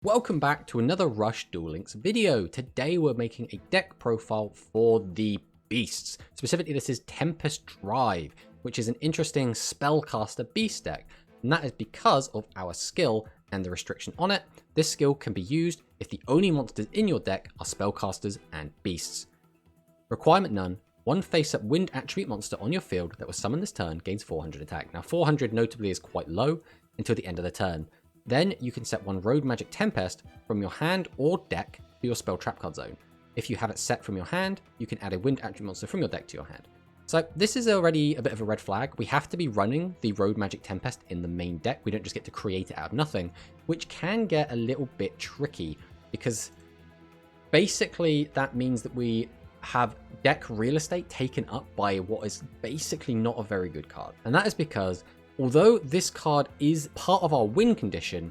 Welcome back to another Rush Duel Links video. Today we're making a deck profile for the beasts. Specifically, this is Tempest Drive, which is an interesting spellcaster beast deck. And that is because of our skill and the restriction on it. This skill can be used if the only monsters in your deck are spellcasters and beasts. Requirement none. One face-up wind attribute monster on your field that was summoned this turn gains 400 attack. Now 400 notably is quite low until the end of the turn. Then you can set one Road Magic Tempest from your hand or deck to your spell trap card zone. If you have it set from your hand, you can add a wind attribute monster from your deck to your hand. So this is already a bit of a red flag. We have to be running the Road Magic Tempest in the main deck. We don't just get to create it out of nothing, which can get a little bit tricky because basically that means that we have deck real estate taken up by what is basically not a very good card. And that is because although this card is part of our win condition,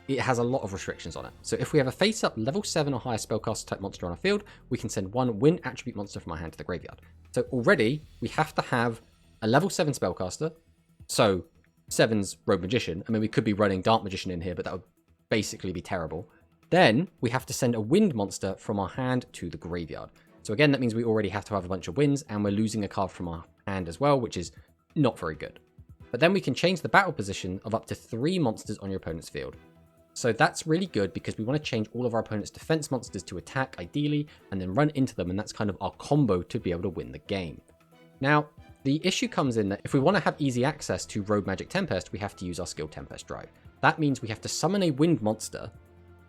it has a lot of restrictions on it. So if we have a face-up level 7 or higher spellcaster type monster on our field, we can send one wind attribute monster from our hand to the graveyard. So already, we have to have a level 7 spellcaster, so 7's Rogue Magician. I mean, we could be running Dark Magician in here, but that would basically be terrible. Then we have to send a wind monster from our hand to the graveyard. So again, that means we already have to have a bunch of winds, and we're losing a card from our hand as well, which is not very good. But then we can change the battle position of up to 3 monsters on your opponent's field. So that's really good because we want to change all of our opponent's defense monsters to attack, ideally, and then run into them, and that's kind of our combo to be able to win the game. Now, the issue comes in that if we want to have easy access to Road Magic Tempest, we have to use our skill Tempest Drive. That means we have to summon a wind monster,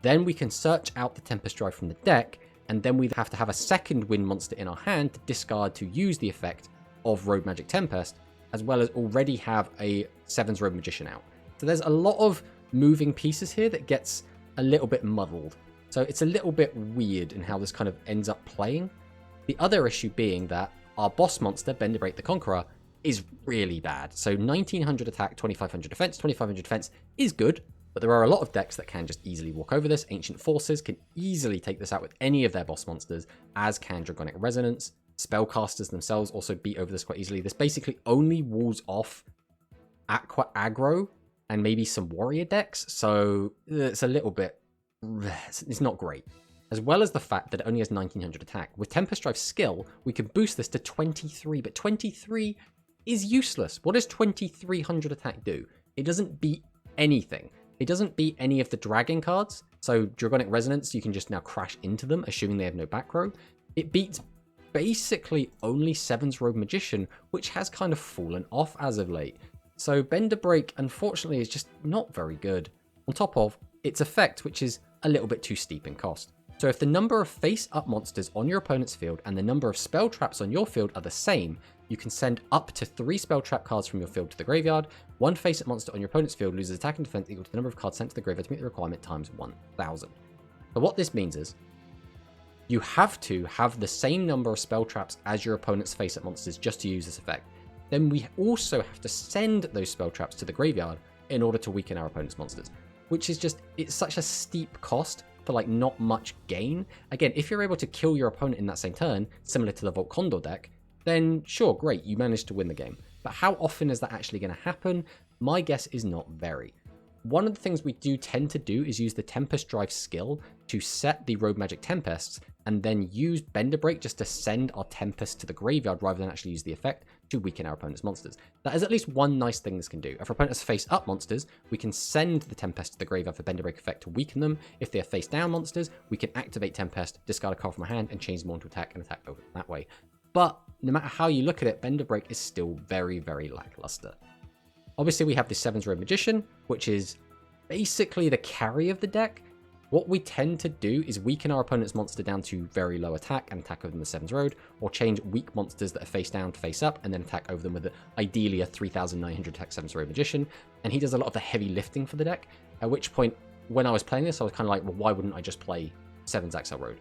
then we can search out the Tempest Drive from the deck, and then we have to have a second wind monster in our hand to discard to use the effect of Road Magic Tempest, as well as already have a 7's Rogue Magician out. So there's a lot of moving pieces here that gets a little bit muddled. So it's a little bit weird in how this kind of ends up playing. The other issue being that our boss monster, Bendorbreak the Conqueror, is really bad. So 1900 attack, 2500 defense. 2500 defense is good, but there are a lot of decks that can just easily walk over this. Ancient Forces can easily take this out with any of their boss monsters, as can Dragonic Resonance. Spellcasters themselves also beat over this quite easily. This basically only walls off Aqua Aggro and maybe some warrior decks, so it's a little bit... it's not great. As well as the fact that it only has 1900 attack. With Tempest Drive skill, we can boost this to 23, but 23 is useless. What does 2300 attack do? It doesn't beat anything. It doesn't beat any of the dragon cards, so Dragonic Resonance, you can just now crash into them, assuming they have no back row. It beats basically only 7's Rogue Magician, which has kind of fallen off as of late. So Bendorbreak, unfortunately, is just not very good, on top of its effect, which is a little bit too steep in cost. So if the number of face-up monsters on your opponent's field and the number of spell traps on your field are the same, you can send up to 3 spell trap cards from your field to the graveyard. One face-up monster on your opponent's field loses attack and defense equal to the number of cards sent to the graveyard to meet the requirement times 1000. So what this means is, you have to have the same number of spell traps as your opponent's face-up monsters just to use this effect. Then we also have to send those spell traps to the graveyard in order to weaken our opponent's monsters, which is just, it's such a steep cost for like not much gain. Again, if you're able to kill your opponent in that same turn, similar to the Vault Condor deck, then sure, great, you managed to win the game. But how often is that actually going to happen? My guess is not very. One of the things we do tend to do is use the Tempest Drive skill to set the Road Magic Tempests, and then use Bendorbreak just to send our Tempest to the graveyard rather than actually use the effect to weaken our opponent's monsters. That is at least one nice thing this can do. If our opponent has face-up monsters, we can send the Tempest to the graveyard for Bendorbreak effect to weaken them. If they are face-down monsters, we can activate Tempest, discard a card from our hand, and change them on to attack and attack over that way. But no matter how you look at it, Bendorbreak is still very, very lackluster. Obviously, we have the 7's Road Magician, which is basically the carry of the deck. What we tend to do is weaken our opponent's monster down to very low attack and attack over them with 7's Road, or change weak monsters that are face down to face up and then attack over them with ideally a 3900 attack 7's Road Magician. And he does a lot of the heavy lifting for the deck, at which point, when I was playing this, I was kind of like, well, why wouldn't I just play 7's Axel Road?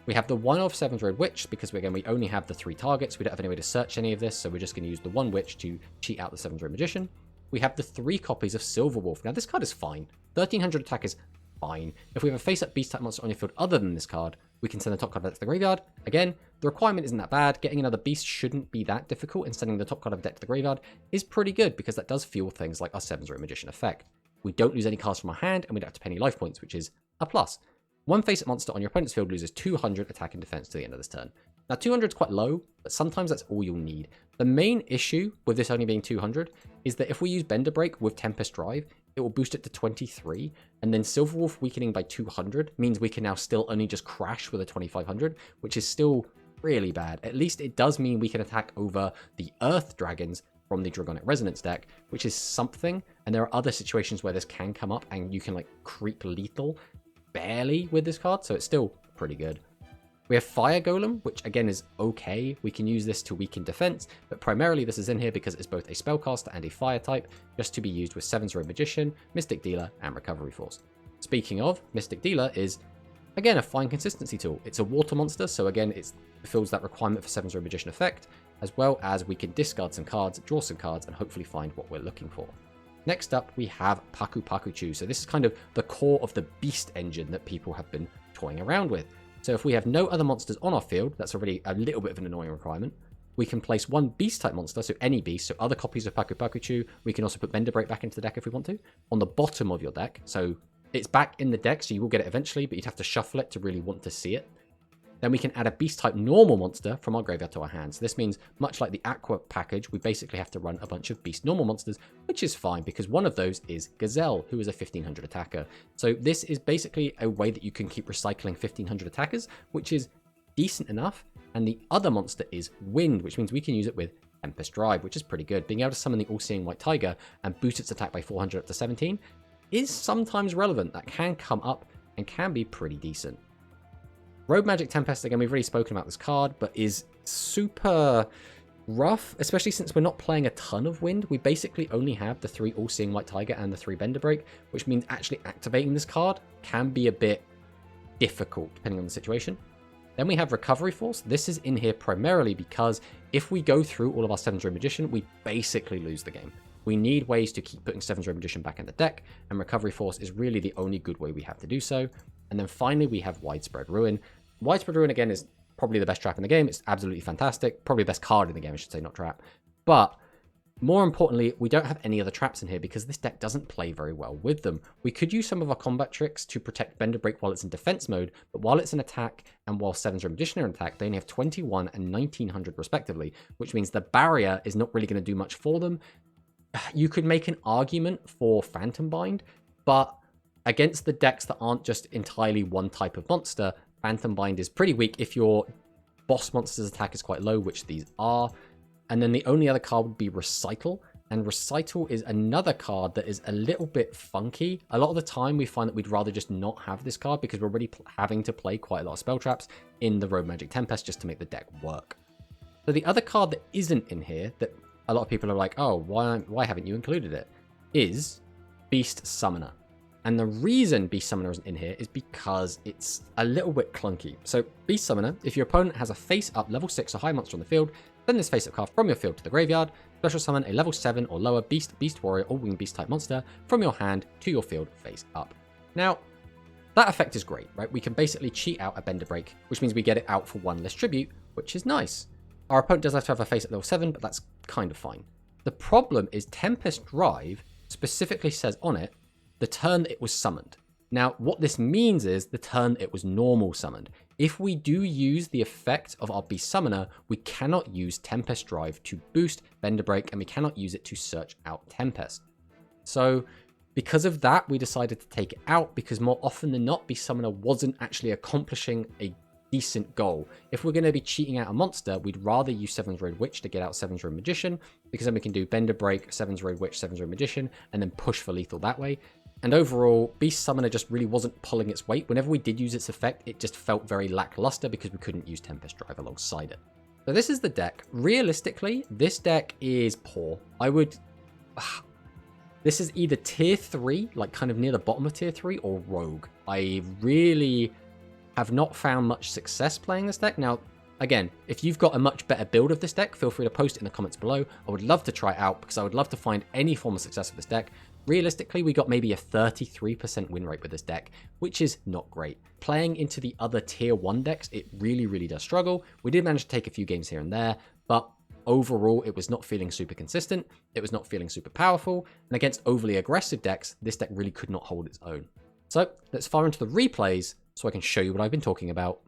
We have the 1-off 7's Road Witch, because again, we only have the 3 targets, we don't have any way to search any of this, so we're just going to use the 1 Witch to cheat out the 7's Road Magician. We have the 3 copies of Silverwolf. Now, this card is fine. 1300 attack is fine. If we have a face-up beast type monster on your field other than this card, we can send the top card of deck to the graveyard. Again, the requirement isn't that bad. Getting another beast shouldn't be that difficult, and sending the top card of deck to the graveyard is pretty good because that does fuel things like our 7's Road Magician effect. we don't lose any cards from our hand, and we don't have to pay any life points, which is a plus. One face-up monster on your opponent's field loses 200 attack and defense to the end of this turn. Now 200 is quite low, but sometimes that's all you'll need. The main issue with this only being 200 is that if we use Bendorbreak with Tempest Drive, it will boost it to 23, and then Silverwolf weakening by 200 means we can now still only just crash with a 2500, which is still really bad. At least it does mean we can attack over the Earth Dragons from the Dragonic Resonance deck, which is something, and there are other situations where this can come up and you can like creep lethal barely with this card, so it's still pretty good. We have Fire Golem, which again is okay. We can use this to weaken defense, but primarily this is in here because it's both a spellcaster and a fire type, just to be used with 7/0 Magician, Mystic Dealer, and Recovery Force. Speaking of, Mystic Dealer is, again, a fine consistency tool. It's a water monster, so again, it fulfills that requirement for 7/0 Magician effect, as well as we can discard some cards, draw some cards, and hopefully find what we're looking for. Next up, we have Paku Paku Chu. So this is kind of the core of the beast engine that people have been toying around with. So if we have no other monsters on our field, that's already a little bit of an annoying requirement. We can place one beast type monster, so any beast, so other copies of Paku Paku Chu. We can also put Bendorbreak back into the deck if we want to, on the bottom of your deck. So it's back in the deck, so you will get it eventually, but you'd have to shuffle it to really want to see it. Then we can add a beast type normal monster from our graveyard to our hands. This means, much like the Aqua package, we basically have to run a bunch of beast normal monsters, which is fine because one of those is Gazelle, who is a 1500 attacker. So this is basically a way that you can keep recycling 1500 attackers, which is decent enough. And the other monster is Wind, which means we can use it with Tempest Drive, which is pretty good. Being able to summon the All-Seeing White Tiger and boost its attack by 400 up to 17 is sometimes relevant. That can come up and can be pretty decent. Road Magic Tempest, again, we've already spoken about this card, but is super rough, especially since we're not playing a ton of Wind. We basically only have the 3 All-Seeing White Tiger and the 3 Bendorbreak, which means actually activating this card can be a bit difficult, depending on the situation. Then we have Recovery Force. This is in here primarily because if we go through all of our 7/0 Magician, we basically lose the game. We need ways to keep putting 7/0 Magician back in the deck, and Recovery Force is really the only good way we have to do so. And then finally, we have Widespread Ruin. Widespread Ruin, again, is probably the best trap in the game. It's absolutely fantastic. Probably the best card in the game, I should say, not trap. But more importantly, we don't have any other traps in here because this deck doesn't play very well with them. We could use some of our combat tricks to protect Bendorbreak while it's in defense mode, but while it's in attack and while 7/0 Magician are in attack, they only have 21 and 1900 respectively, which means the barrier is not really going to do much for them. You could make an argument for Phantom Bind, but against the decks that aren't just entirely one type of monster, Phantom Bind is pretty weak if your boss monster's attack is quite low, which these are. And then the only other card would be Recital. And Recital is another card that is a little bit funky. A lot of the time we find that we'd rather just not have this card because we're already having to play quite a lot of spell traps in the Road Magic Tempest just to make the deck work. So the other card that isn't in here, that a lot of people are like, oh, why haven't you included it, is Beast Summoner. And the reason Beast Summoner isn't in here is because it's a little bit clunky. So Beast Summoner, if your opponent has a face-up level 6 or high monster on the field, send this face-up card from your field to the graveyard, special summon a level 7 or lower Beast, Beast Warrior, or Winged Beast type monster from your hand to your field face up. Now, that effect is great, right? We can basically cheat out a Bendorbreak, which means we get it out for 1 less tribute, which is nice. Our opponent does have to have a face at level 7, but that's kind of fine. The problem is Tempest Drive specifically says on it, the turn it was summoned. Now, what this means is the turn it was normal summoned. If we do use the effect of our Beast Summoner, we cannot use Tempest Drive to boost Bendorbreak, and we cannot use it to search out Tempest. So, because of that, we decided to take it out, because more often than not, Beast Summoner wasn't actually accomplishing a decent goal. If we're going to be cheating out a monster, we'd rather use 7/0 Witch to get out 7/0 Magician, because then we can do Bendorbreak, 7/0 Witch, 7/0 Magician, and then push for lethal that way. And overall, Beast Summoner just really wasn't pulling its weight. Whenever we did use its effect, it just felt very lackluster because we couldn't use Tempest Drive alongside it. So this is the deck. Realistically, this deck is poor. This is either tier 3, like kind of near the bottom of tier 3, or Rogue. I really have not found much success playing this deck. Now, again, if you've got a much better build of this deck, feel free to post it in the comments below. I would love to try it out because I would love to find any form of success with this deck. Realistically, we got maybe a 33% win rate with this deck, which is not great. Playing into the other tier 1 decks, it really, really does struggle. We did manage to take a few games here and there, but overall it was not feeling super consistent, it was not feeling super powerful, and against overly aggressive decks, this deck really could not hold its own. So let's fire into the replays so I can show you what I've been talking about.